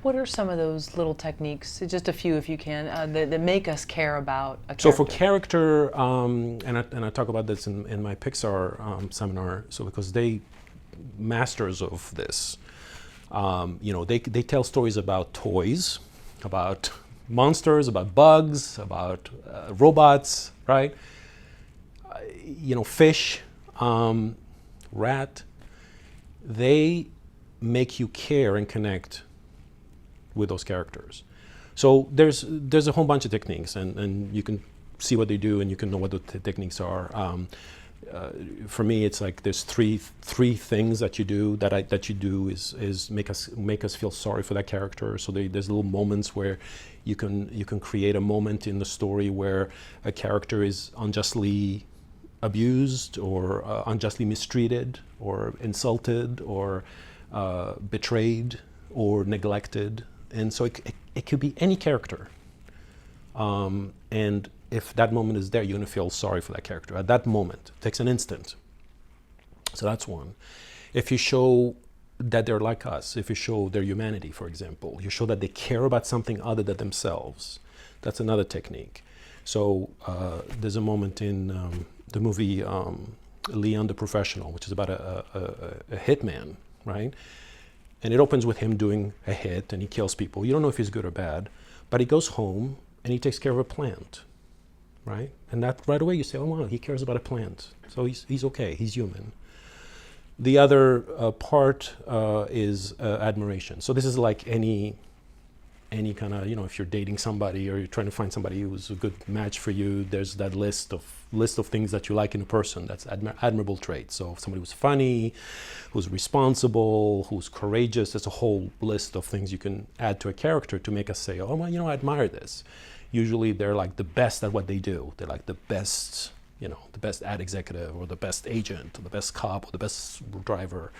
What are some of those little techniques, just a few if you can, that make us care about a character? So for character, and I talk about this in my Pixar seminar, so because they masters of this, they tell stories about toys, about monsters, about bugs, about robots, right? Fish, rat. They make you care and connect with those characters. So there's a whole bunch of techniques, and you can see what they do, and you can know what the techniques are. For me, it's like there's three things that you do that you do is make us feel sorry for that character. So there's little moments where you can create a moment in the story where a character is unjustly abused or unjustly mistreated or insulted or betrayed or neglected. And so it could be any character. And if that moment is there, you're going to feel sorry for that character at that moment. It takes an instant. So that's one. If you show that they're like us, if you show their humanity, for example, you show that they care about something other than themselves, that's another technique. So there's a moment in the movie Leon the Professional, which is about a hitman, right? And it opens with him doing a hit, and he kills people. You don't know if he's good or bad, but he goes home and he takes care of a plant, right? And that right away you say, oh wow, he cares about a plant. So he's okay, he's human. The other part is admiration. So this is like any kind of, if you're dating somebody or you're trying to find somebody who's a good match for you, there's that list of things that you like in a person. That's admirable traits. So if somebody who's funny, who's responsible, who's courageous, there's a whole list of things you can add to a character to make us say, oh well, I admire this. Usually they're like the best at what they do. They're like the best, the best ad executive or the best agent or the best cop or the best driver.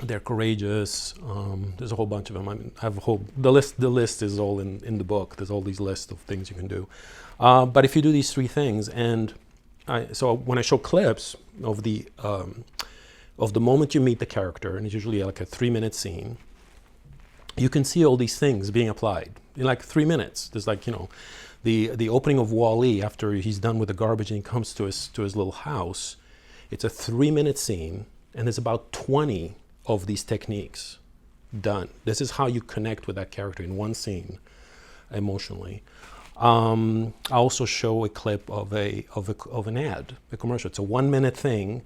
They're courageous. There's a whole bunch of them. I mean, I have the list is all in the book. There's all these lists of things you can do. But if you do these three things, so when I show clips of the moment you meet the character, and it's usually like a 3-minute scene, you can see all these things being applied in like 3 minutes. There's like, the opening of Wall-E after he's done with the garbage and he comes to his little house. It's a 3-minute scene, and there's about 20 of these techniques done. This is how you connect with that character in one scene emotionally. I also show a clip of an ad, a commercial. It's a 1-minute thing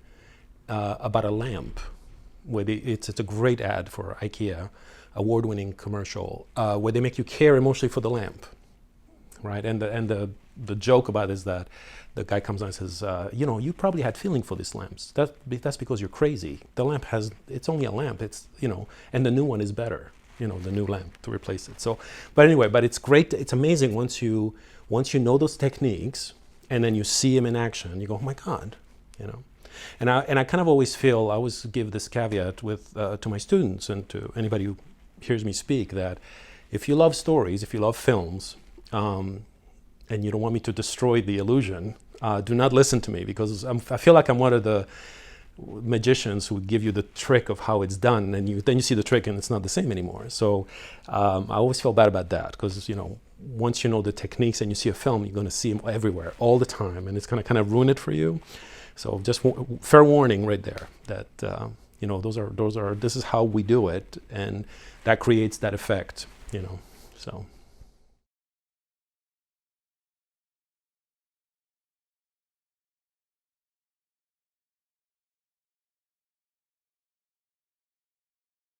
about a lamp. It's a great ad for IKEA, award-winning commercial, where they make you care emotionally for the lamp, right? And the joke about it is that the guy comes on and says, you probably had feeling for these lamps. That's because you're crazy. The lamp it's only a lamp. It's, and the new one is better, the new lamp to replace it. So, but anyway, it's great. It's amazing once you know those techniques and then you see them in action, you go, oh my God, And I kind of always feel, I always give this caveat to my students and to anybody who hears me speak, that if you love stories, if you love films, and you don't want me to destroy the illusion, do not listen to me, because I feel like I'm one of the magicians who give you the trick of how it's done, and then you see the trick and it's not the same anymore. So I always feel bad about that, because once you know the techniques and you see a film, you're going to see them everywhere all the time, and it's going to kind of ruin it for you. So just fair warning right there that this is how we do it, and that creates that effect. So.